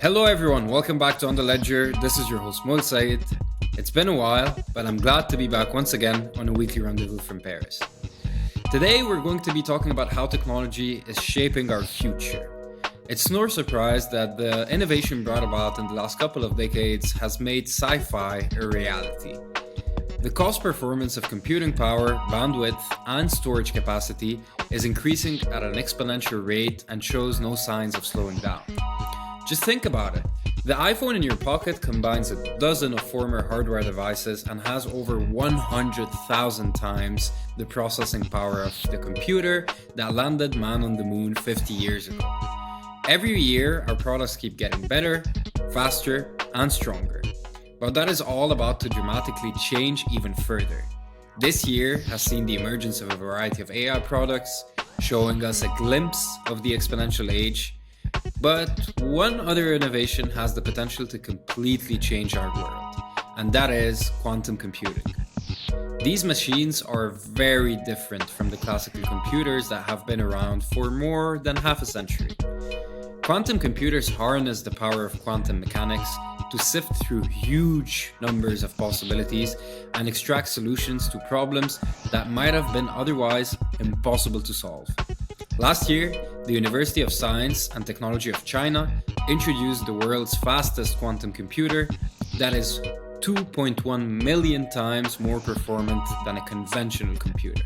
Hello everyone, welcome back to On the Ledger. This is your host Mol Said. It's been a while, but I'm glad to be back once again on a weekly rendezvous from Paris. Today we're going to be talking about how technology is shaping our future. It's no surprise that the innovation brought about in the last couple of decades has made sci-fi a reality. The cost performance of computing power, bandwidth, and storage capacity is increasing at an exponential rate and shows no signs of slowing down. Just think about it. The iPhone in your pocket combines a dozen of former hardware devices and has over 100,000 times the processing power of the computer that landed man on the moon 50 years ago. Every year, our products keep getting better, faster, and stronger. But that is all about to dramatically change even further. This year has seen the emergence of a variety of AI products, showing us a glimpse of the exponential age. But one other innovation has the potential to completely change our world, and that is quantum computing. These machines are very different from the classical computers that have been around for more than half a century. Quantum computers harness the power of quantum mechanics to sift through huge numbers of possibilities and extract solutions to problems that might have been otherwise impossible to solve. Last year, the University of Science and Technology of China introduced the world's fastest quantum computer that is 2.1 million times more performant than a conventional computer.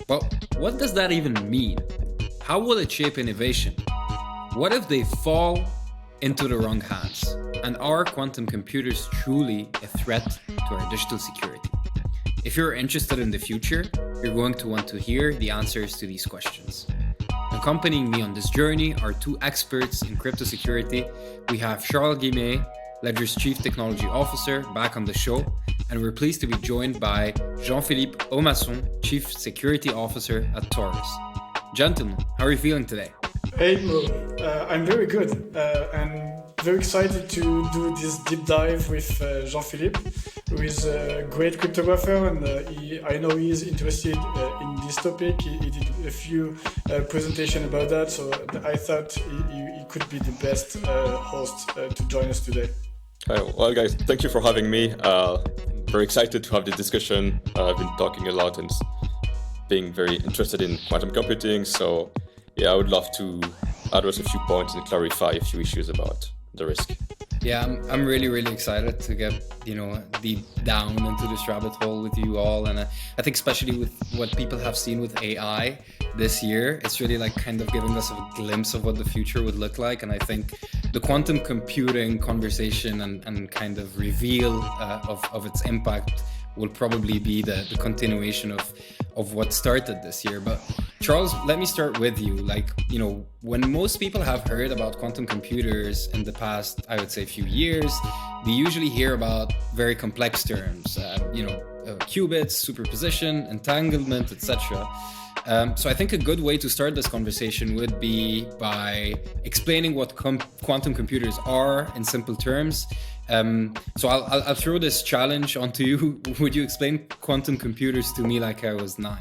But what does that even mean? How will it shape innovation? What if they fall into the wrong hands? And are quantum computers truly a threat to our digital security? If you're interested in the future, you're going to want to hear the answers to these questions. Accompanying me on this journey are two experts in crypto security. We have Charles Guillemet, Ledger's Chief Technology Officer, back on the show, and we're pleased to be joined by Jean-Philippe Aumasson, Chief Security Officer at Taurus. Gentlemen, how are you feeling today? Hey Mo, I'm very good and very excited to do this deep dive with Jean-Philippe, who is a great cryptographer, and I know he is interested in this topic. He did a few presentations about that, so I thought he could be the best host to join us today. Hi, well guys, thank you for having me. Very excited to have this discussion. I've been talking a lot and being very interested in quantum computing, so yeah, I would love to address a few points and clarify a few issues about the risk. Yeah, I'm really excited to get, deep down into this rabbit hole with you all. And I think especially with what people have seen with AI this year, it's really like kind of giving us a glimpse of what the future would look like. And I think the quantum computing conversation and kind of reveal of its impact will probably be the continuation of what started this year. But Charles, let me start with you. When most people have heard about quantum computers in the past, I would say few years, they usually hear about very complex terms, qubits, superposition, entanglement, etc. So I think a good way to start this conversation would be by explaining what quantum computers are in simple terms. So I'll throw this challenge onto you. Would you explain quantum computers to me like I was 9?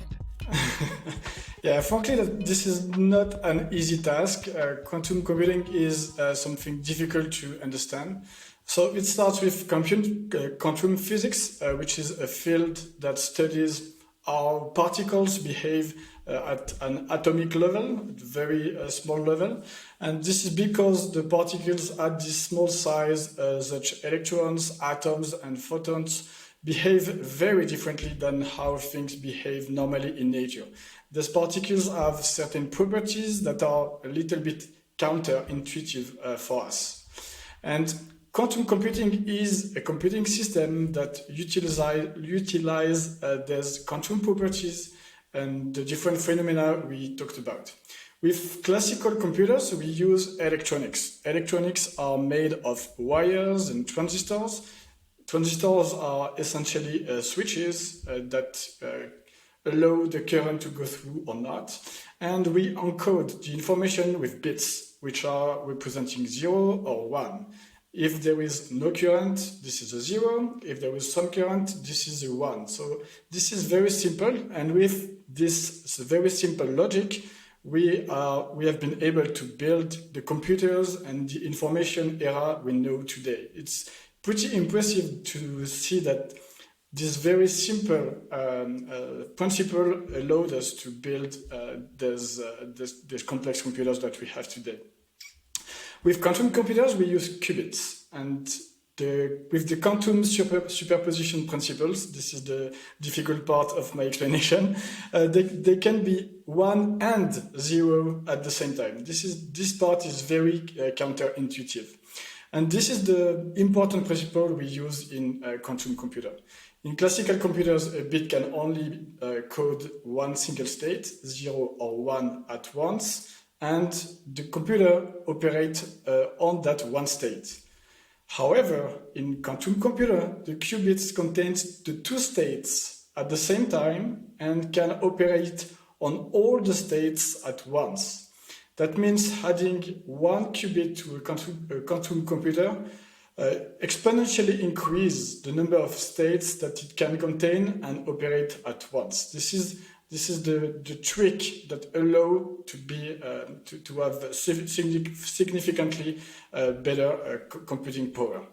Yeah, frankly, this is not an easy task. Quantum computing is something difficult to understand. So it starts with quantum physics, which is a field that studies how particles behave at an atomic level, at a very small level. And this is because the particles at this small size, such electrons, atoms, and photons, behave very differently than how things behave normally in nature. These particles have certain properties that are a little bit counterintuitive for us. And quantum computing is a computing system that utilize these quantum properties and the different phenomena we talked about. With classical computers, we use electronics. Electronics are made of wires and transistors. Transistors are essentially switches that allow the current to go through or not. And we encode the information with bits, which are representing 0 or 1. If there is no current, this is a 0. If there is some current, this is a 1. So this is very simple. And with this very simple logic, we have been able to build the computers and the information era we know today. It's pretty impressive to see that this very simple principle allowed us to build these complex computers that we have today. With quantum computers, we use qubits, and with the quantum superposition principles, this is the difficult part of my explanation, they can be 1 and 0 at the same time. This part is very counterintuitive. And this is the important principle we use in a quantum computer. In classical computers, a bit can only code one single state, 0 or 1 at once, and the computer operates on that one state. However, in quantum computer, the qubits contains the two states at the same time and can operate on all the states at once. That means adding one qubit to a quantum computer exponentially increase the number of states that it can contain and operate at once. This is the trick that allow to have significantly better computing power.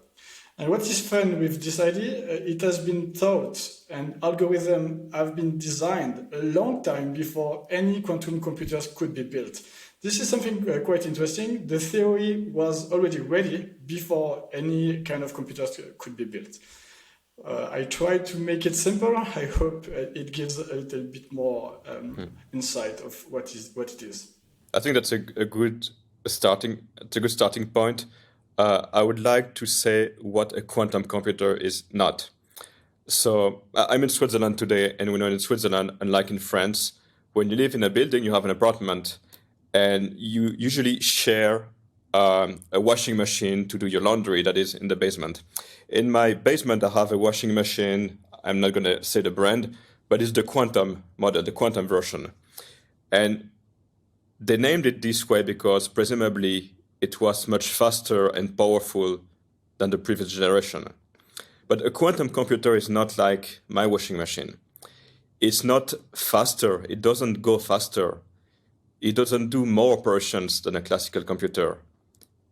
And what is fun with this idea, it has been thought and algorithms have been designed a long time before any quantum computers could be built. This is something quite interesting. The theory was already ready before any kind of computers could be built. I tried to make it simple. I hope it gives a little bit more insight of what it is. I think that's a good starting point. I would like to say what a quantum computer is not. So I'm in Switzerland today, and we know in Switzerland, unlike in France, when you live in a building, you have an apartment, and you usually share a washing machine to do your laundry that is in the basement. In my basement, I have a washing machine. I'm not going to say the brand, but it's the quantum model, the quantum version. And they named it this way because presumably it was much faster and powerful than the previous generation. But a quantum computer is not like my washing machine. It's not faster. It doesn't go faster. It doesn't do more operations than a classical computer.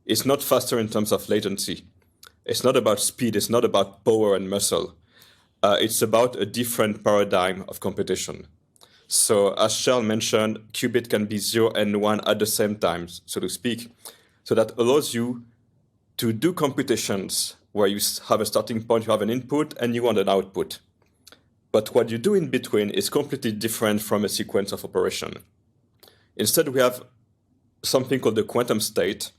It's not faster in terms of latency. It's not about speed. It's not about power and muscle. It's about a different paradigm of computation. So as Charles mentioned, qubit can be 0 and 1 at the same time, so to speak. So that allows you to do computations where you have a starting point, you have an input, and you want an output. But what you do in between is completely different from a sequence of operation. Instead, we have something called the quantum state,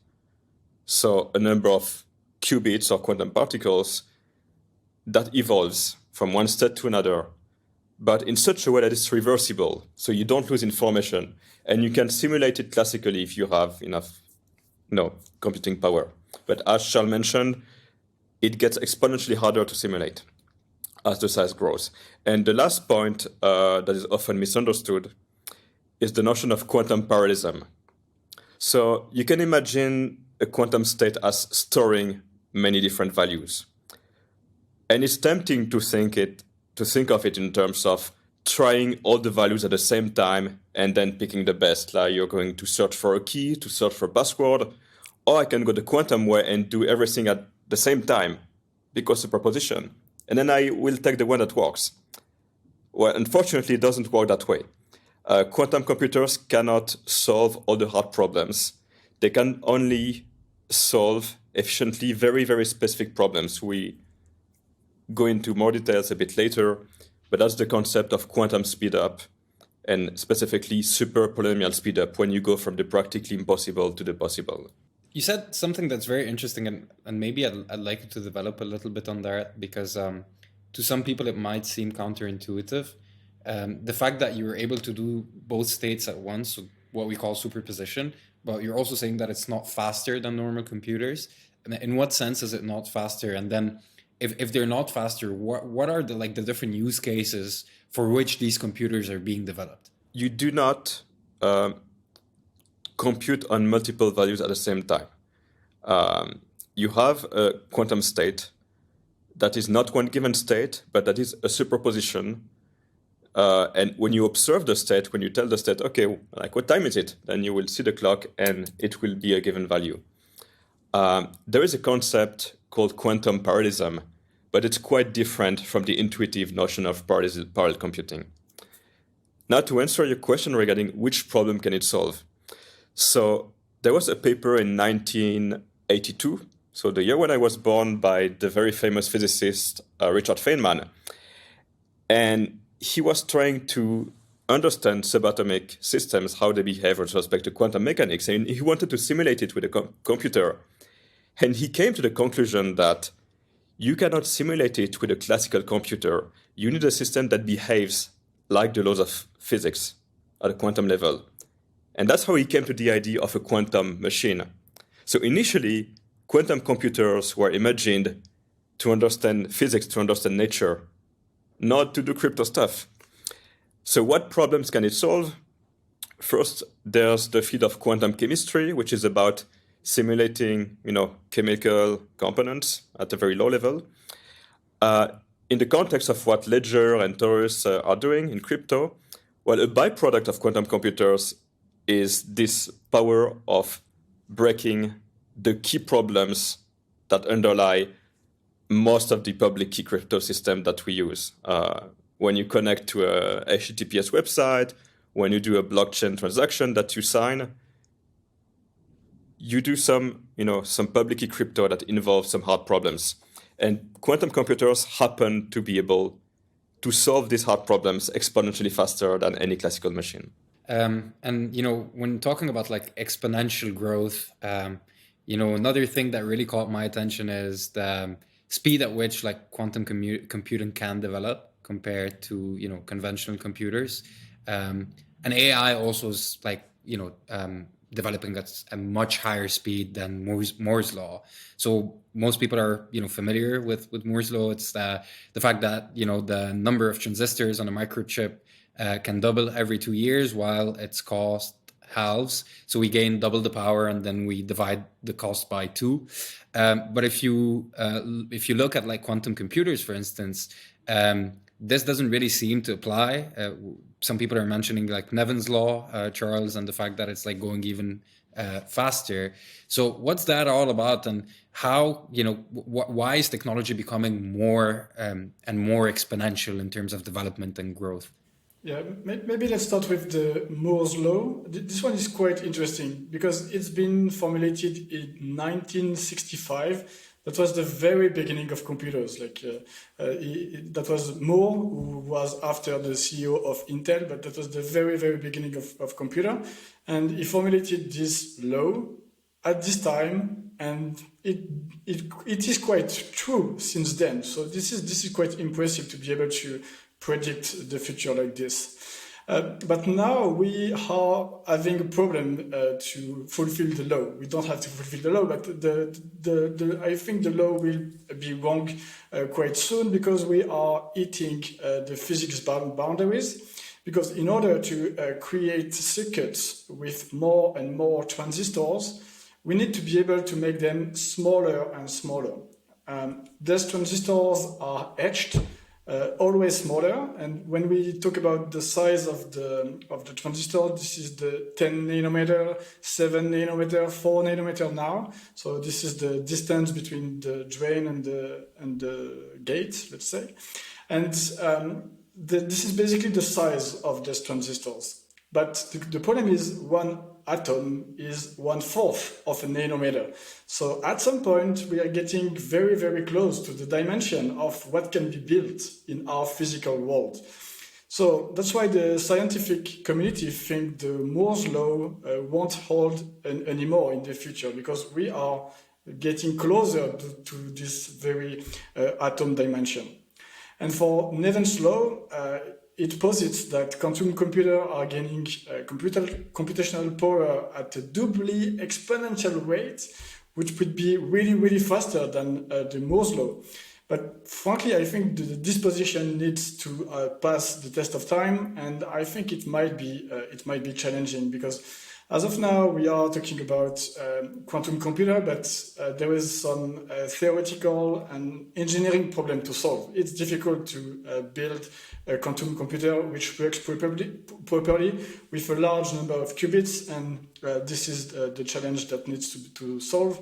so a number of qubits or quantum particles that evolves from one state to another, but in such a way that it's reversible, so you don't lose information, and you can simulate it classically if you have enough computing power. But as Charles mentioned, it gets exponentially harder to simulate as the size grows. And the last point that is often misunderstood is the notion of quantum parallelism. So you can imagine a quantum state as storing many different values. And it's tempting to think of it in terms of trying all the values at the same time and then picking the best. Like you're going to search for a key, to search for a password, or I can go the quantum way and do everything at the same time because of proposition. And then I will take the one that works. Well, unfortunately, it doesn't work that way. Quantum computers cannot solve all the hard problems. They can only solve efficiently very, very specific problems. We go into more details a bit later, but that's the concept of quantum speedup and specifically super polynomial speedup when you go from the practically impossible to the possible. You said something that's very interesting, and maybe I'd like you to develop a little bit on that, because to some people it might seem counterintuitive. The fact that you're able to do both states at once, so what we call superposition, but you're also saying that it's not faster than normal computers. And in what sense is it not faster? And then if they're not faster, what are the different use cases for which these computers are being developed? You do not compute on multiple values at the same time. You have a quantum state that is not one given state, but that is a superposition And when you observe the state, when you tell the state, okay, like what time is it? Then you will see the clock and it will be a given value. There is a concept called quantum parallelism, but it's quite different from the intuitive notion of parallel computing. Now, to answer your question regarding which problem can it solve. So there was a paper in 1982, so the year when I was born, by the very famous physicist Richard Feynman. And he was trying to understand subatomic systems, how they behave with respect to quantum mechanics. And he wanted to simulate it with a computer. And he came to the conclusion that you cannot simulate it with a classical computer. You need a system that behaves like the laws of physics at a quantum level. And that's how he came to the idea of a quantum machine. So initially, quantum computers were imagined to understand physics, to understand nature, not to do crypto stuff. So what problems can it solve? First, there's the field of quantum chemistry, which is about simulating, chemical components at a very low level. In the context of what Ledger and Taurus are doing in crypto, well, a byproduct of quantum computers is this power of breaking the key problems that underlie most of the public key crypto system that we use. When you connect to a HTTPS website, when you do a blockchain transaction that you sign, you do some public key crypto that involves some hard problems. And quantum computers happen to be able to solve these hard problems exponentially faster than any classical machine. And when talking about like exponential growth, another thing that really caught my attention is the speed at which like quantum computing can develop compared to conventional computers. And AI also is developing at a much higher speed than Moore's law. So most people are familiar with Moore's law. It's the fact that the number of transistors on a microchip can double every 2 years while its cost halves. So we gain double the power and then we divide the cost by 2. But if you look at like quantum computers, for instance, this doesn't really seem to apply. Some people are mentioning like Nevin's law, Charles, and the fact that it's like going even faster. So what's that all about, and how why is technology becoming more and more exponential in terms of development and growth? Yeah, maybe let's start with the Moore's law. This one is quite interesting because it's been formulated in 1965. That was the very beginning of computers. That was Moore, who was after the CEO of Intel, but that was the very, very beginning of computer. And he formulated this law at this time, and it is quite true since then. So this is quite impressive to be able to predict the future like this. But now we are having a problem to fulfill the law. We don't have to fulfill the law, but I think the law will be wrong quite soon because we are hitting the physics boundaries. Because in order to create circuits with more and more transistors, we need to be able to make them smaller and smaller. These transistors are etched. Always smaller, and when we talk about the size of the transistor, this is the 10 nanometer, 7 nanometer, 4 nanometer now. So this is the distance between the drain and the gate, let's say, and this is basically the size of these transistors. But the problem is one atom is 1/4 of a nanometer. So at some point, we are getting very, very close to the dimension of what can be built in our physical world. So that's why the scientific community think the Moore's law won't hold anymore in the future, because we are getting closer to this very atom dimension. And for Nevin's law, it posits that quantum computers are gaining computational power at a doubly exponential rate, which would be really, really faster than the Moore's law. But frankly, I think the disposition needs to pass the test of time, and I think it might be challenging because As of now, we are talking about quantum computer, but there is some theoretical and engineering problem to solve. It's difficult to build a quantum computer which works properly with a large number of qubits, and this is the challenge that needs to be solved.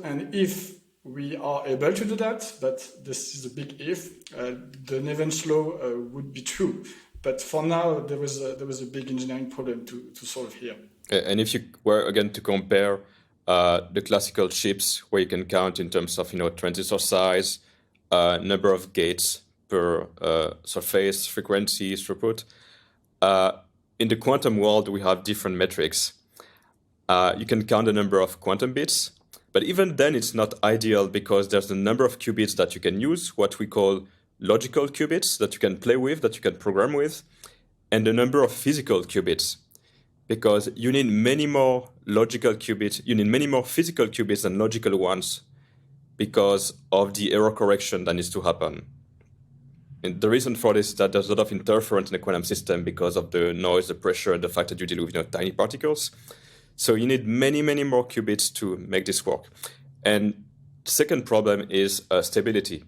And if we are able to do that, but this is a big if, the Neven's law would be true. But for now, there was a big engineering problem to solve here. And if you were again to compare the classical chips, where you can count in terms of transistor size, number of gates per surface, frequency, throughput, in the quantum world we have different metrics. You can count the number of quantum bits, but even then it's not ideal because there's a number of qubits that you can use, what we call logical qubits that you can play with, that you can program with, and the number of physical qubits, because you need many more logical qubits, you need many more physical qubits than logical ones because of the error correction that needs to happen. And the reason for this is that there's a lot of interference in the quantum system because of the noise, the pressure, and the fact that you deal with tiny particles. So you need many, many more qubits to make this work. And the second problem is stability.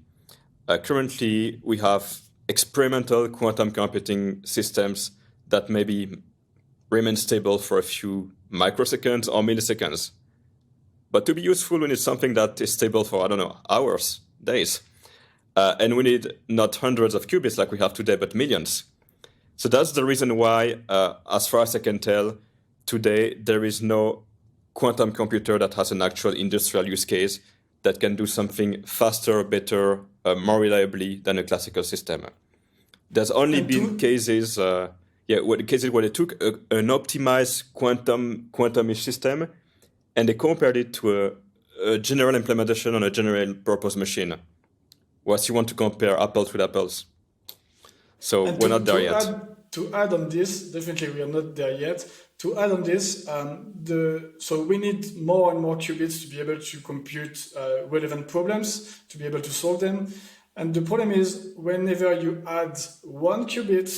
Currently, we have experimental quantum computing systems that maybe remain stable for a few microseconds or milliseconds. But to be useful, we need something that is stable for, hours, days. And we need not hundreds of qubits like we have today, but millions. So that's the reason why, as far as I can tell, today there is no quantum computer that has an actual industrial use case that can do something faster, better, more reliably than a classical system. There's only been cases, where they took an optimized quantum-ish system and they compared it to a general implementation on a general purpose machine. Once you want to compare apples with apples. So we're not there yet. To add on this, definitely we are not there yet. To add on this, so we need more and more qubits to be able to compute relevant problems, to be able to solve them. And the problem is, whenever you add one qubit,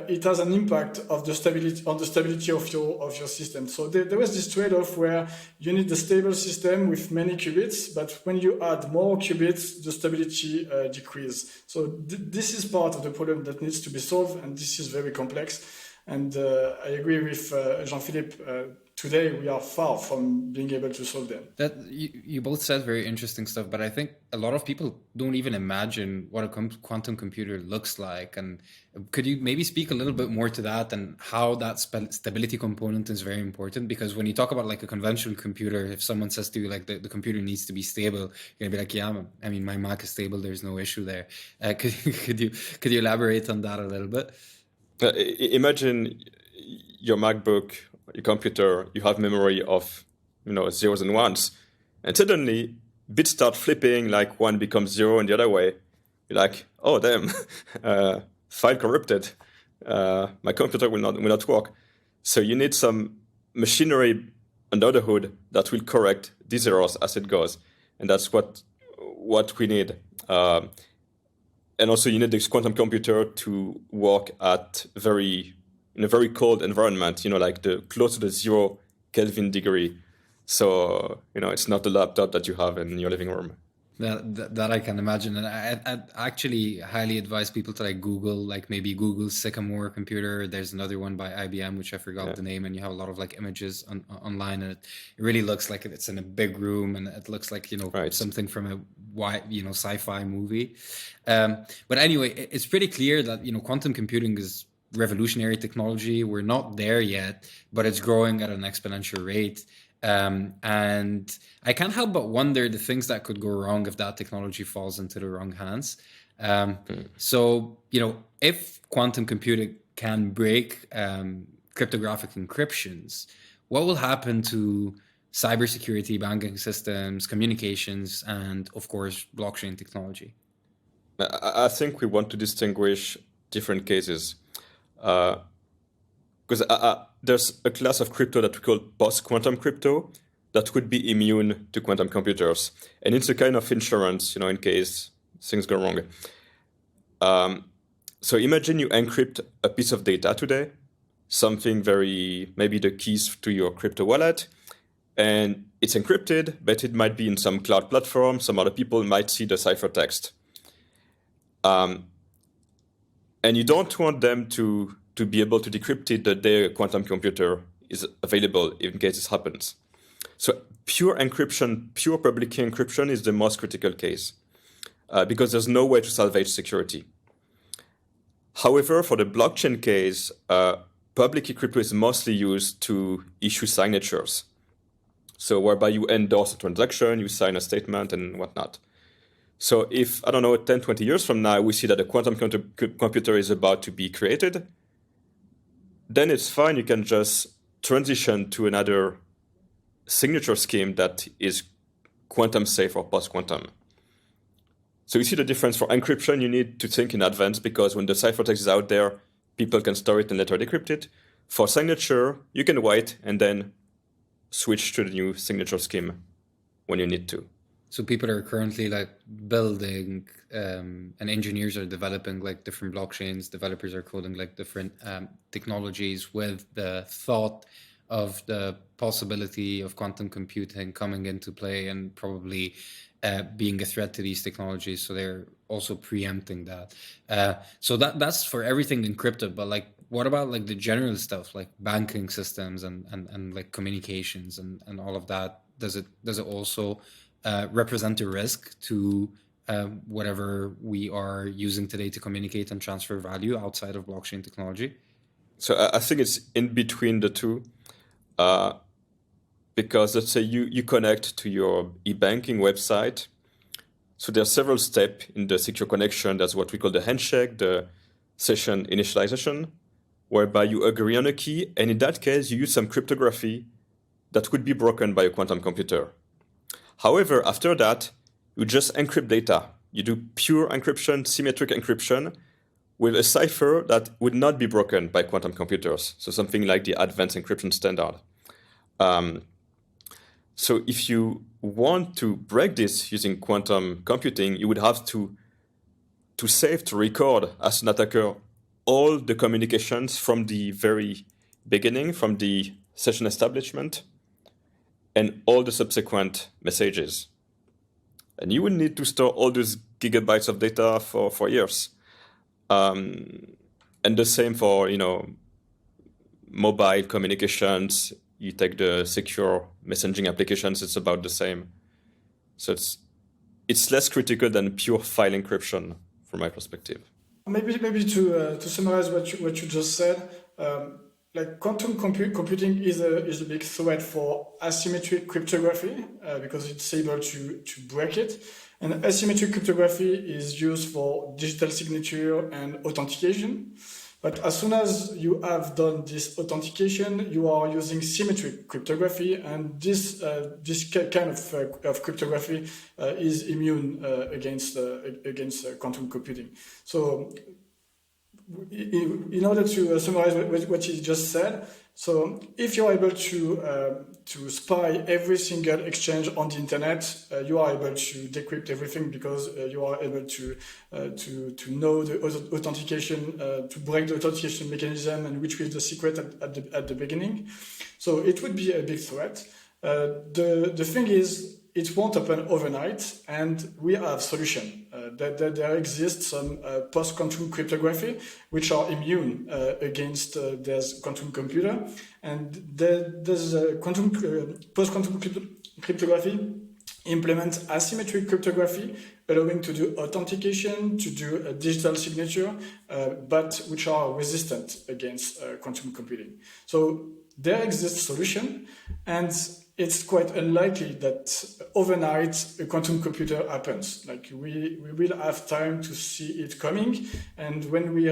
it has an impact on the stability of your system. So there was this trade-off where you need a stable system with many qubits, but when you add more qubits, the stability decreases. So this is part of the problem that needs to be solved, and this is very complex. And I agree with Jean-Philippe. Today, we are far from being able to solve them. That you both said very interesting stuff, but I think a lot of people don't even imagine what a quantum computer looks like. And could you maybe speak a little bit more to that and how that stability component is very important? Because when you talk about like a conventional computer, if someone says to you like the computer needs to be stable, you're gonna be like, yeah, I mean, my Mac is stable. There's no issue there. Could you elaborate on that a little bit? Imagine your MacBook, your computer, you have memory of zeros and ones, and suddenly bits start flipping, like one becomes zero and the other way. You're like, oh damn, file corrupted. My computer will not work. So you need some machinery under the hood that will correct these errors as it goes, and that's what we need. And also, you need this quantum computer to work in a very cold environment, like close to the 0 Kelvin degree. So, it's not the laptop that you have in your living room. That I can imagine. And I actually highly advise people to Google, maybe Google's Sycamore computer. There's another one by IBM, which I forgot the name, and you have a lot of images online, and it really looks like it's in a big room, and it looks like, something from a sci-fi movie. But anyway, it's pretty clear that, quantum computing is revolutionary technology. We're not there yet, but it's growing at an exponential rate. And I can't help but wonder the things that could go wrong if that technology falls into the wrong hands. So, if quantum computing can break cryptographic encryptions, what will happen to cybersecurity, banking systems, communications, and of course, blockchain technology? I think we want to distinguish different cases. Because there's a class of crypto that we call post-quantum crypto that would be immune to quantum computers. And it's a kind of insurance, in case things go wrong. So imagine you encrypt a piece of data today, something maybe the keys to your crypto wallet, and it's encrypted, but it might be in some cloud platform. Some other people might see the ciphertext. And you don't want them to be able to decrypt it the day a quantum computer is available in case this happens. So pure encryption, pure public key encryption is the most critical case because there's no way to salvage security. However, for the blockchain case, public key crypto is mostly used to issue signatures. So whereby you endorse a transaction, you sign a statement and whatnot. So if, 10, 20 years from now, we see that a quantum computer is about to be created, then it's fine. You can just transition to another signature scheme that is quantum safe or post-quantum. So you see the difference. For encryption, you need to think in advance because when the ciphertext is out there, people can store it and later decrypt it. For signature, you can wait and then switch to the new signature scheme when you need to. So people are currently building and engineers are developing different blockchains. Developers are coding different technologies with the thought of the possibility of quantum computing coming into play and probably being a threat to these technologies. So they're also preempting that. So that's for everything in crypto. But what about the general stuff like banking systems and communications and all of that? Does it also represent a risk to whatever we are using today to communicate and transfer value outside of blockchain technology? So I think it's in between the two. Because let's say you connect to your e-banking website. So there are several steps in the secure connection. That's what we call the handshake, the session initialization, whereby you agree on a key. And in that case, you use some cryptography that could be broken by a quantum computer. However, after that, you just encrypt data. You do pure encryption, symmetric encryption, with a cipher that would not be broken by quantum computers. So something like the advanced encryption standard. So if you want to break this using quantum computing, you would have to save, to record as an attacker all the communications from the very beginning, from the session establishment, and all the subsequent messages. And you would need to store all those gigabytes of data for years. And the same for, mobile communications. You take the secure messaging applications, it's about the same. So it's less critical than pure file encryption from my perspective. Maybe to summarize what you just said, quantum computing is a big threat for asymmetric cryptography because it's able to break it. And asymmetric cryptography is used for digital signature and authentication. But as soon as you have done this authentication, you are using symmetric cryptography, and this kind of cryptography is immune against quantum computing. So, in order to summarize what you just said, so if you're able to spy every single exchange on the internet, you are able to decrypt everything because you are able to know the authentication, to break the authentication mechanism and retrieve the secret at the beginning. So it would be a big threat. The thing is, it won't happen overnight, and we have solution. There exists some post-quantum cryptography which are immune against this quantum computer, and there's a post-quantum cryptography implements asymmetric cryptography, allowing to do authentication, to do a digital signature, but which are resistant against quantum computing. So there exists solution, and it's quite unlikely that overnight a quantum computer happens. We will have time to see it coming, and when we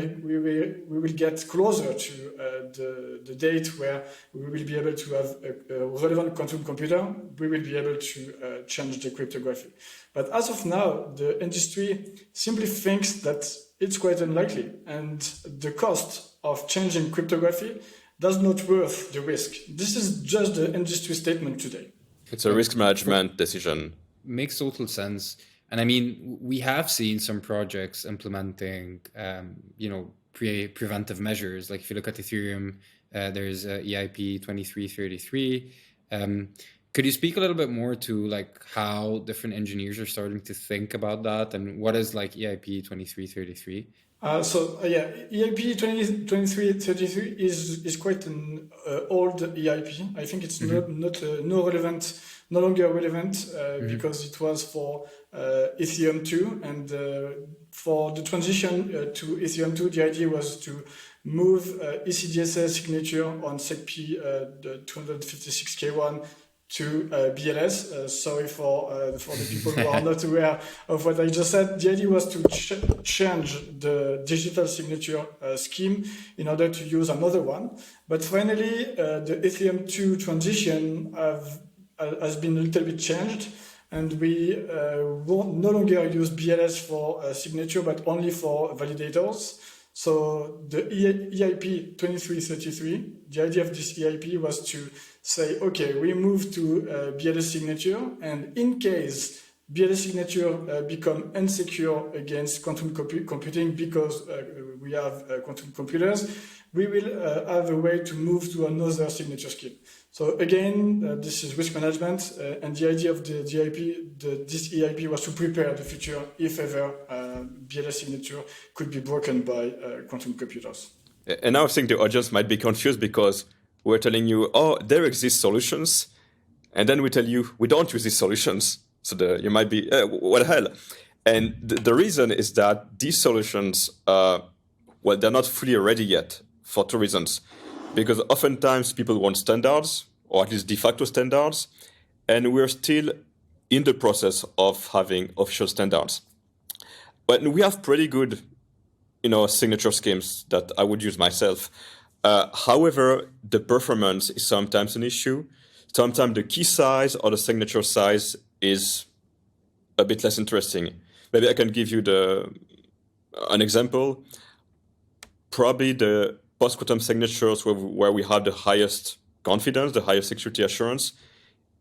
will get closer to the date where we will be able to have a relevant quantum computer, we will be able to change the cryptography. But as of now, the industry simply thinks that it's quite unlikely, and the cost of changing cryptography does not worth the risk. This is just the industry statement today. It's a risk management decision. Makes total sense. And I mean, we have seen some projects implementing, preventive measures. Like if you look at Ethereum, There's EIP 2333. Could you speak a little bit more to like how different engineers are starting to think about that, and what is like EIP 2333? EIP 2333 is quite an old EIP. I think it's no longer relevant because it was for Ethereum 2, and for the transition to Ethereum 2, the idea was to move ECDSS signature on SecP the 256K1 to BLS. Sorry for the people who are not aware of what I just said. The idea was to change the digital signature scheme in order to use another one. But finally, the Ethereum 2 transition has been a little bit changed, and we won't no longer use BLS for signature, but only for validators. So the EIP 2333, the idea of this EIP was to say, okay, we move to BLS signature, and in case BLS signature become insecure against quantum computing because we have quantum computers, we will have a way to move to another signature scheme. So again, this is risk management, and the idea of this EIP was to prepare the future if ever BLS signature could be broken by quantum computers. And now I think the audience might be confused because we're telling you, oh, there exist solutions, and then we tell you we don't use these solutions. So you might be, what the hell? And the reason is that these solutions, they're not fully ready yet for two reasons. Because oftentimes people want standards, or at least de facto standards, and we're still in the process of having official standards. But we have pretty good, signature schemes that I would use myself. However, the performance is sometimes an issue. Sometimes the key size or the signature size is a bit less interesting. Maybe I can give you an example. Probably the post-quantum signatures where we have the highest confidence, the highest security assurance,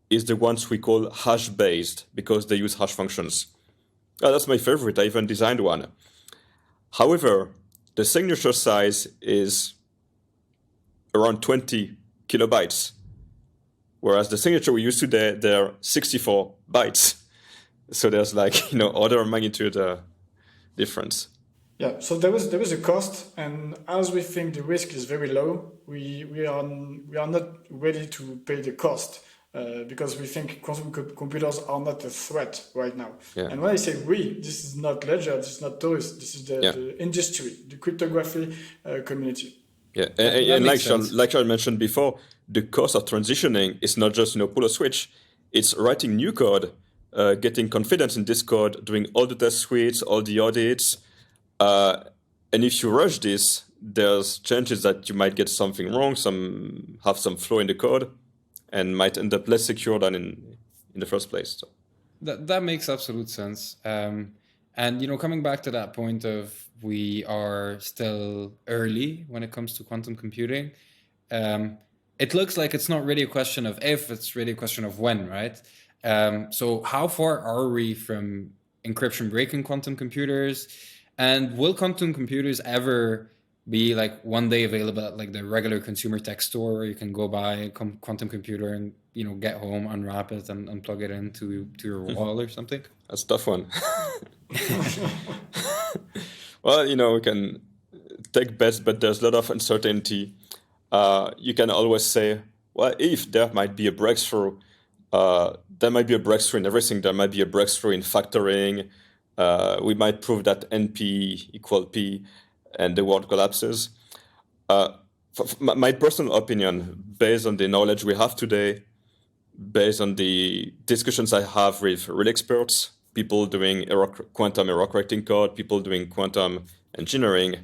is the ones we call hash-based because they use hash functions. That's my favorite. I even designed one. However, the signature size is around 20 kilobytes, whereas the signature we use today, they're 64 bytes. So there's order of magnitude difference. Yeah, so there was a cost, and as we think the risk is very low, we are not ready to pay the cost because we think quantum computers are not a threat right now. Yeah. And when I say we, this is not Ledger, this is not Taurus, this is the industry, the cryptography community. Yeah, and like I mentioned before, the cost of transitioning is not just pull a switch; it's writing new code, getting confidence in this code, doing all the test suites, all the audits. And if you rush this, there's chances that you might get something wrong, have some flaw in the code, and might end up less secure than in the first place. So. That makes absolute sense. And coming back to that point of we are still early when it comes to quantum computing, it looks like it's not really a question of if, it's really a question of when, right? So how far are we from encryption breaking quantum computers? And will quantum computers ever be one day available at the regular consumer tech store where you can go buy a quantum computer and get home, unwrap it, and plug it into your wall or something? That's a tough one. Well, we can take bets, but there's a lot of uncertainty. You can always say, well, if there might be a breakthrough, there might be a breakthrough in everything. There might be a breakthrough in factoring. We might prove that NP equal P and the world collapses. My personal opinion, based on the knowledge we have today, based on the discussions I have with real experts, people doing quantum error correcting code, people doing quantum engineering,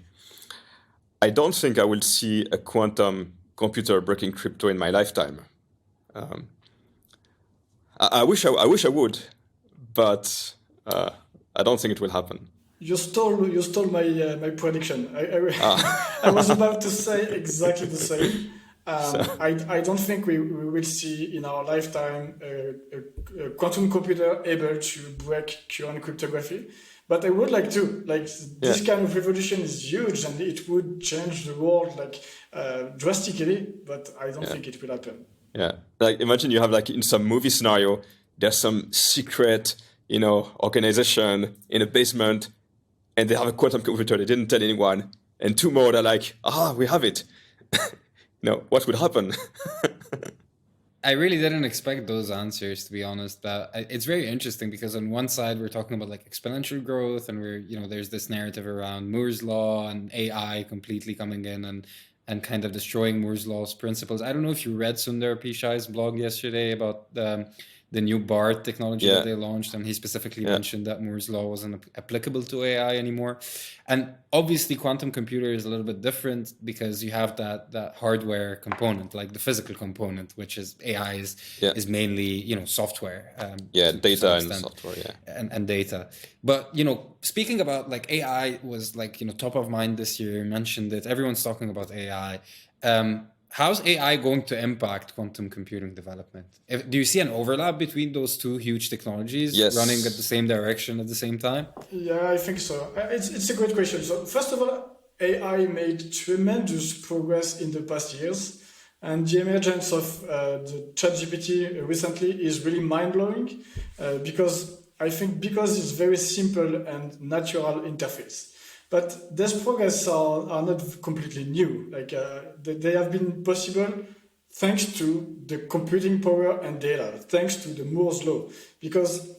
I don't think I will see a quantum computer breaking crypto in my lifetime. I wish I would, but I don't think it will happen. You stole my prediction. I was about to say exactly the same. I don't think we will see in our lifetime a quantum computer able to break current cryptography, But I would like to, this kind of revolution is huge and it would change the world drastically, but I don't think it will happen. Yeah, like imagine you have like in some movie scenario, there's some secret, organization in a basement, and they have a quantum computer. They didn't tell anyone, and tomorrow they're like, we have it. What would happen? I really didn't expect those answers, to be honest. But it's very interesting because on one side we're talking about like exponential growth, and there's this narrative around Moore's law and AI completely coming in and kind of destroying Moore's law's principles. I don't know if you read Sundar Pichai's blog yesterday about the new BART technology that they launched, and he specifically mentioned that Moore's law wasn't applicable to AI anymore. And obviously quantum computer is a little bit different because you have that hardware component, like the physical component, which is AI is mainly software. Data and software, and data. But speaking about like AI was like top of mind this year. You mentioned it. Everyone's talking about AI. How's AI going to impact quantum computing development? Do you see an overlap between those two huge technologies running at the same direction at the same time? Yeah, I think so. It's a great question. So first of all, AI made tremendous progress in the past years. And the emergence of the Chat GPT recently is really mind-blowing because it's very simple and natural interface. But these progress are not completely new. They have been possible thanks to the computing power and data, thanks to the Moore's law. Because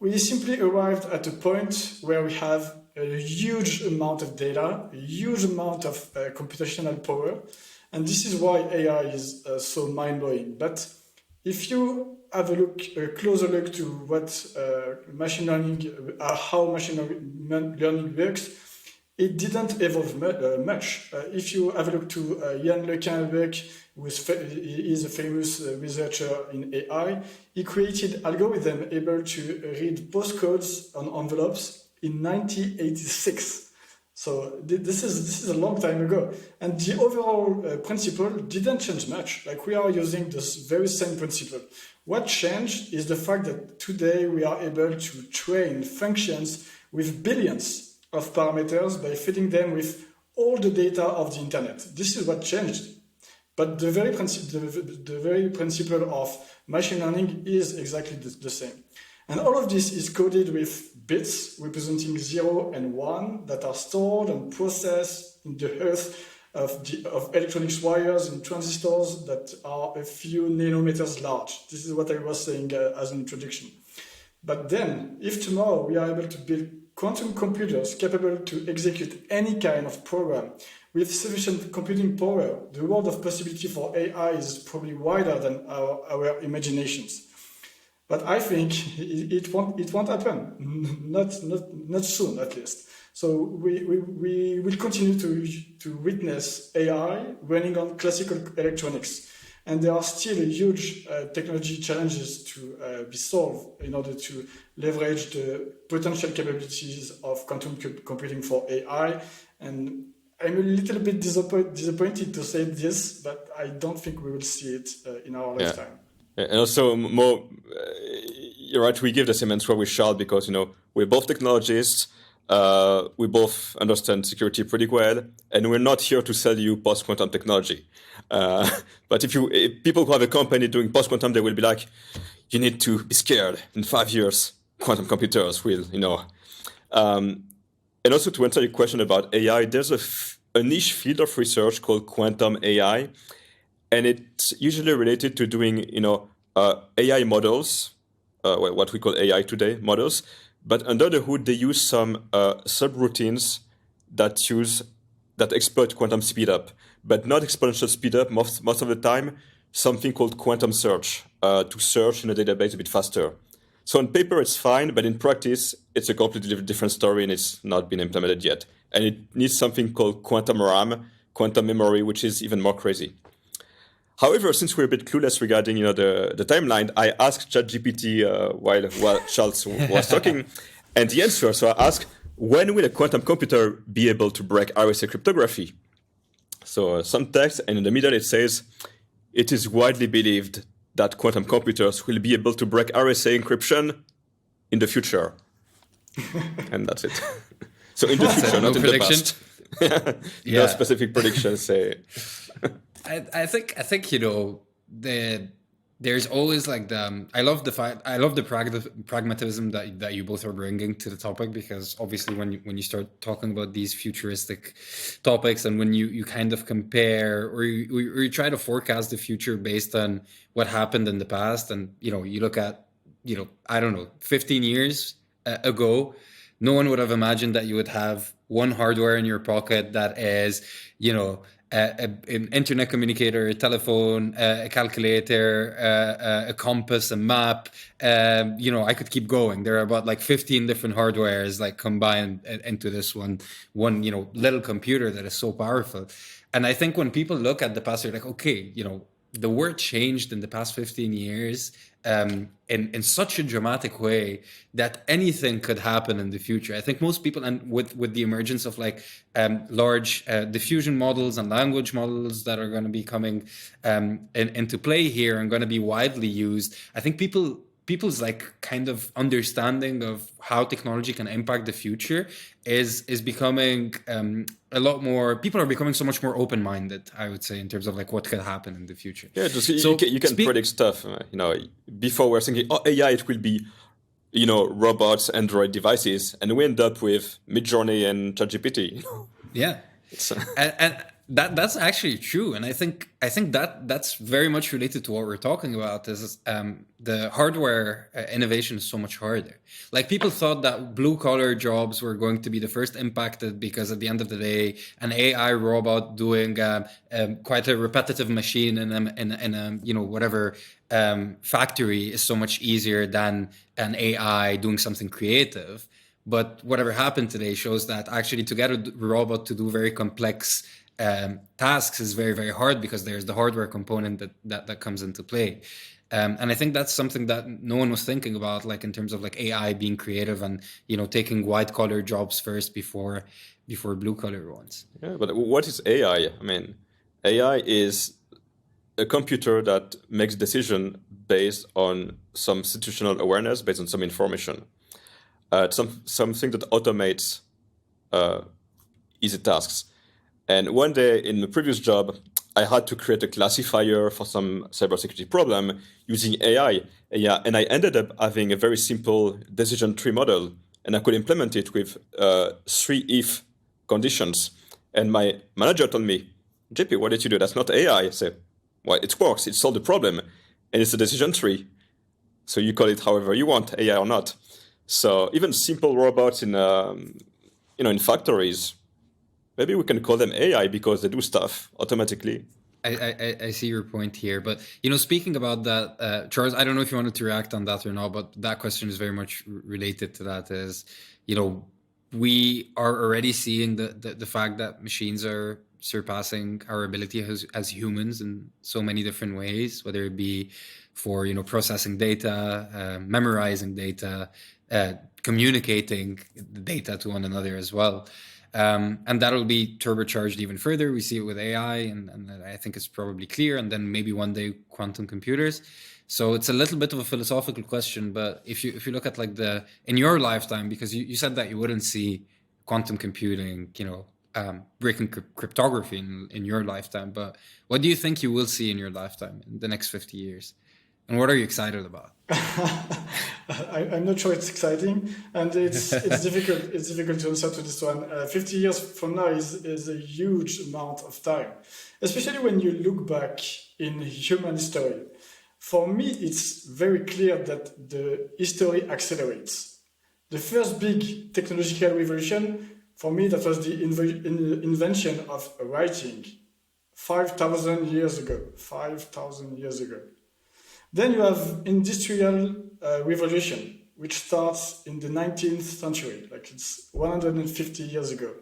we simply arrived at a point where we have a huge amount of data, a huge amount of computational power. And this is why AI is so mind-blowing. But if you have a closer look to what machine learning, how machine learning works, it didn't evolve much. If you have a look to Jan LeCun, who is a famous researcher in AI, he created algorithm able to read postcodes on envelopes in 1986. So this is a long time ago. And the overall principle didn't change much. We are using this very same principle. What changed is the fact that today we are able to train functions with billions of parameters by feeding them with all the data of the internet. This is what changed. But the very principle of machine learning is exactly the same. And all of this is coded with bits representing 0 and 1 that are stored and processed in the earth of electronics wires and transistors that are a few nanometers large. This is what I was saying as an introduction. But then, if tomorrow we are able to build quantum computers capable to execute any kind of program with sufficient computing power, the world of possibility for AI is probably wider than our imaginations. But I think it won't happen, not soon at least. So we will continue to witness AI running on classical electronics, and there are still huge technology challenges to be solved in order to leverage the potential capabilities of quantum computing for AI. And I'm a little bit disappointed to say this, but I don't think we will see it in our lifetime. And also, you're right, we give the same answer with Charles because, we're both technologists, we both understand security pretty well, and we're not here to sell you post-quantum technology. But if people who have a company doing post-quantum, they will be like, you need to be scared. In 5 years, quantum computers will, And also to answer your question about AI, there's a niche field of research called quantum AI, and it's usually related to doing, AI models, what we call AI today models. But under the hood, they use some subroutines that exploit quantum speedup, but not exponential speedup. Most of the time, something called quantum search to search in a database a bit faster. So on paper, it's fine, but in practice, it's a completely different story, and it's not been implemented yet. And it needs something called quantum RAM, quantum memory, which is even more crazy. However, since we're a bit clueless regarding the timeline, I asked Chat GPT while Charles was talking, and the answer. So I asked, when will a quantum computer be able to break RSA cryptography? So some text, and in the middle it says, it is widely believed that quantum computers will be able to break RSA encryption in the future. And that's it. So in the future, no not in prediction? the past. No specific predictions. Say. I think there's always like I love the pragmatism that you both are bringing to the topic, because obviously when you start talking about these futuristic topics, and when you kind of compare or you try to forecast the future based on what happened in the past, and you look at I don't know, 15 years ago, no one would have imagined that you would have one hardware in your pocket that is, an internet communicator, a telephone, a calculator, a compass, a map. I could keep going. There are about like 15 different hardwares like combined into this one little computer that is so powerful. And I think when people look at the past, they're like, okay, the world changed in the past 15 years in such a dramatic way that anything could happen in the future. I think most people, and with the emergence of like large diffusion models and language models that are going to be coming into play here and going to be widely used, I think people's like kind of understanding of how technology can impact the future is becoming a lot more. People are becoming so much more open-minded, I would say, in terms of like what could happen in the future. Yeah, just you can predict stuff. Before we're thinking, AI, it will be, robots, Android devices, and we end up with Midjourney and Chat GPT. Yeah, and that's actually true, and I think that's very much related to what we're talking about. Is the hardware innovation is so much harder. Like, people thought that blue collar jobs were going to be the first impacted, because at the end of the day, an AI robot doing quite a repetitive machine in a whatever factory is so much easier than an AI doing something creative. But whatever happened today shows that actually to get a robot to do very complex tasks is very, very hard, because there's the hardware component that comes into play. And I think that's something that no one was thinking about, like in terms of like AI being creative and, taking white collar jobs first before blue collar ones. Yeah, but what is AI? I mean, AI is a computer that makes decision based on some situational awareness, based on some information. Something that automates easy tasks. And one day in the previous job, I had to create a classifier for some cybersecurity problem using AI. Yeah, and I ended up having a very simple decision tree model, and I could implement it with 3 if conditions. And my manager told me, JP, what did you do? That's not AI. I said, well, it works. It solved the problem, and it's a decision tree. So you call it however you want, AI or not. So even simple robots in factories, maybe we can call them AI because they do stuff automatically. I see your point here, but speaking about that, Charles, I don't know if you wanted to react on that or not, but that question is very much related to that. Is we are already seeing the fact that machines are surpassing our ability as humans in so many different ways, whether it be for processing data, memorizing data, communicating the data to one another as well. And that'll be turbocharged even further. We see it with AI, and I think it's probably clear. And then maybe one day quantum computers. So it's a little bit of a philosophical question, but if you look at like in your lifetime, because you said that you wouldn't see quantum computing, breaking cryptography in your lifetime, but what do you think you will see in your lifetime in the next 50 years? And what are you excited about? I'm not sure it's exciting, and it's difficult. It's difficult to answer to this one. 50 years from now is a huge amount of time, especially when you look back in human history. For me, it's very clear that the history accelerates. The first big technological revolution, for me, that was the invention of writing 5,000 years ago. 5,000 years ago. Then you have industrial revolution, which starts in the 19th century, like it's 150 years ago.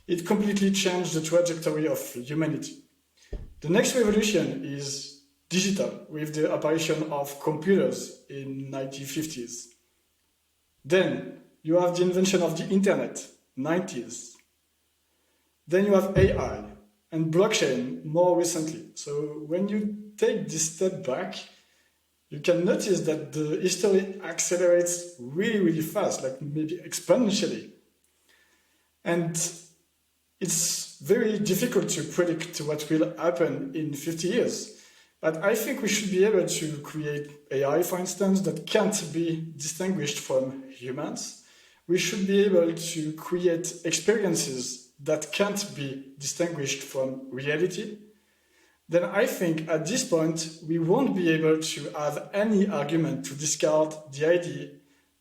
It completely changed the trajectory of humanity. The next revolution is digital, with the apparition of computers in 1950s. Then you have the invention of the internet, 90s. Then you have AI and blockchain more recently. So when you take this step back, you can notice that the history accelerates really, really fast, like maybe exponentially. And it's very difficult to predict what will happen in 50 years. But I think we should be able to create AI, for instance, that can't be distinguished from humans. We should be able to create experiences that can't be distinguished from reality. Then I think at this point, we won't be able to have any argument to discard the idea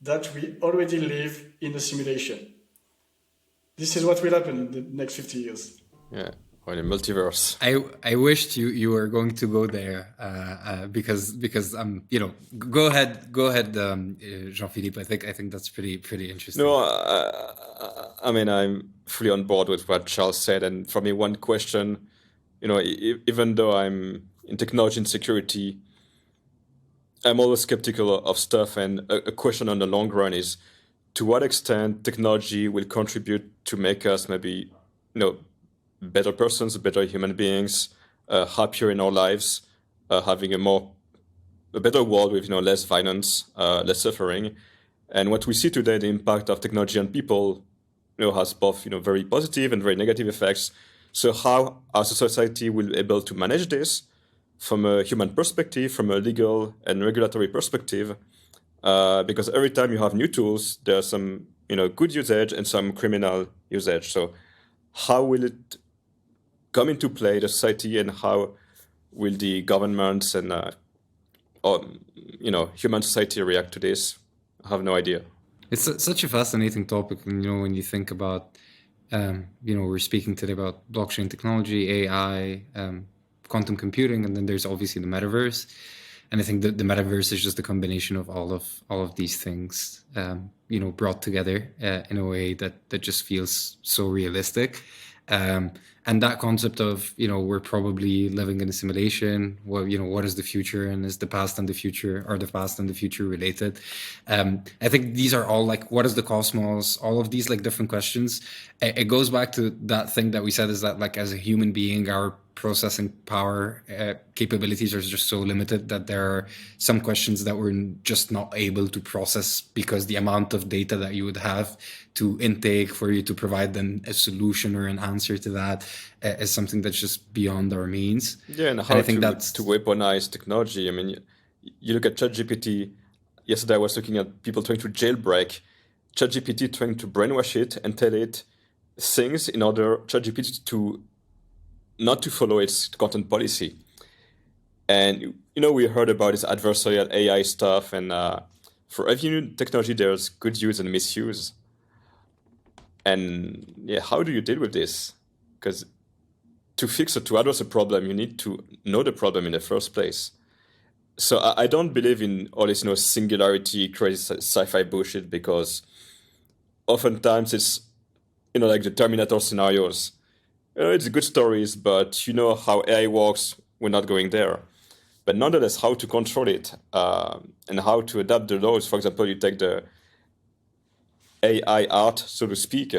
that we already live in a simulation. This is what will happen in the next 50 years. Yeah, or in a multiverse. I wished you were going to go there because go ahead Jean-Philippe. I think that's pretty interesting. No, I mean, I'm fully on board with what Charles said, and for me, one question, even though I'm in technology and security, I'm always skeptical of stuff, and a question on the long run is, to what extent technology will contribute to make us maybe, better persons, better human beings, happier in our lives, having a better world with, less violence, less suffering. And what we see today, the impact of technology on people, has both, very positive and very negative effects. So how our society will be able to manage this from a human perspective, from a legal and regulatory perspective, because every time you have new tools, there's some good usage and some criminal usage. So how will it come into play, the society, and how will the governments and human society react to this? I have no idea. It's such a fascinating topic, when you think about, we're speaking today about blockchain technology, AI, quantum computing, and then there's obviously the metaverse. And I think that the metaverse is just a combination of all of these things, brought together in a way that just feels so realistic. And that concept of, we're probably living in a simulation. Well, what is the future, and is the past and the future, are the past and the future related? I think these are all like, what is the cosmos? All of these like different questions. It goes back to that thing that we said, is that like as a human being, our processing power capabilities are just so limited that there are some questions that we're just not able to process, because the amount of data that you would have to intake for you to provide then a solution or an answer to that is something that's just beyond our means. Yeah, and how to weaponize technology. I mean, you look at Chat GPT. Yesterday I was looking at people trying to jailbreak Chat GPT, trying to brainwash it and tell it things in order Chat GPT to not to follow its content policy. And, we heard about this adversarial AI stuff, and for every new technology, there's good use and misuse. And yeah, how do you deal with this? Because to address a problem, you need to know the problem in the first place. So I don't believe in all this, singularity, crazy sci-fi bullshit, because oftentimes it's, like the Terminator scenarios. It's good stories, but how AI works, we're not going there. But nonetheless, how to control it and how to adapt the laws. For example, you take the AI art, so to speak,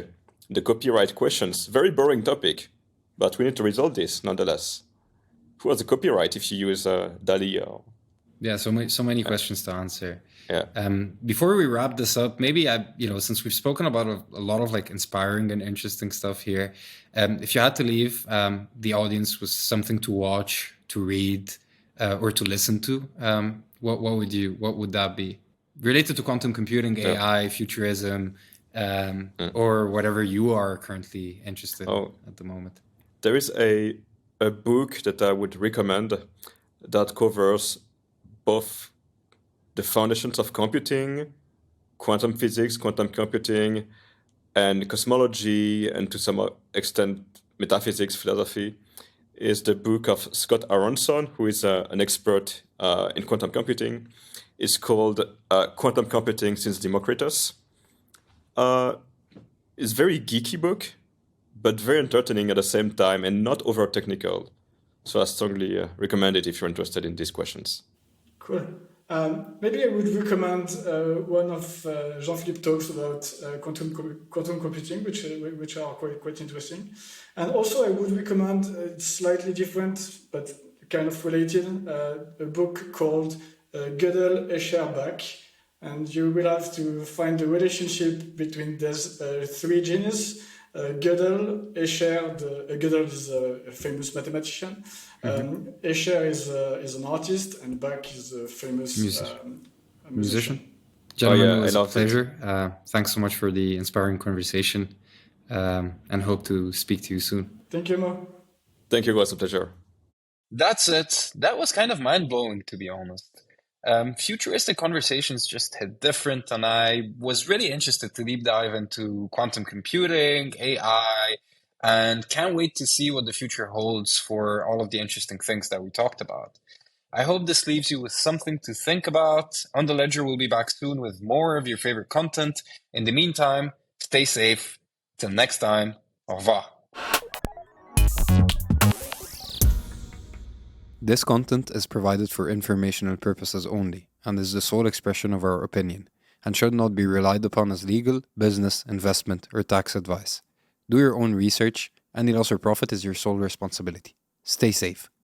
the copyright questions. Very boring topic, but we need to resolve this nonetheless. Who has the copyright if you use DALL-E? Yeah, so many questions to answer. Yeah. Before we wrap this up, maybe since we've spoken about a lot of like inspiring and interesting stuff here, if you had to leave the audience with something to watch, to read, or to listen to, what would that be? Related to quantum computing, AI, futurism, or whatever you are currently interested in at the moment. There is a book that I would recommend that covers both the foundations of computing, quantum physics, quantum computing, and cosmology, and to some extent metaphysics, philosophy, is the book of Scott Aaronson, who is an expert in quantum computing. It's called Quantum Computing Since Democritus. It's a very geeky book, but very entertaining at the same time and not over technical. So I strongly recommend it if you're interested in these questions. Cool. Maybe I would recommend one of Jean-Philippe talks about quantum computing, which are quite interesting. And also I would recommend, it's slightly different, but kind of related, a book called Gödel, Escher, Bach, and you will have to find the relationship between these three geniuses. Gödel, Escher, Gödel is a famous mathematician. Escher is an artist, and Bach is a famous musician. Gentlemen, it was a pleasure. Thanks so much for the inspiring conversation, and hope to speak to you soon. Thank you, Mo. Thank you, it was a pleasure. That's it. That was kind of mind-blowing, to be honest. Futuristic conversations just hit different, and I was really interested to deep dive into quantum computing, AI, and can't wait to see what the future holds for all of the interesting things that we talked about. I hope this leaves you with something to think about. On the Ledger will be back soon with more of your favorite content. In the meantime, stay safe. Till next time, au revoir. This content is provided for informational purposes only and is the sole expression of our opinion and should not be relied upon as legal, business, investment, or tax advice. Do your own research. Any loss or profit is your sole responsibility. Stay safe.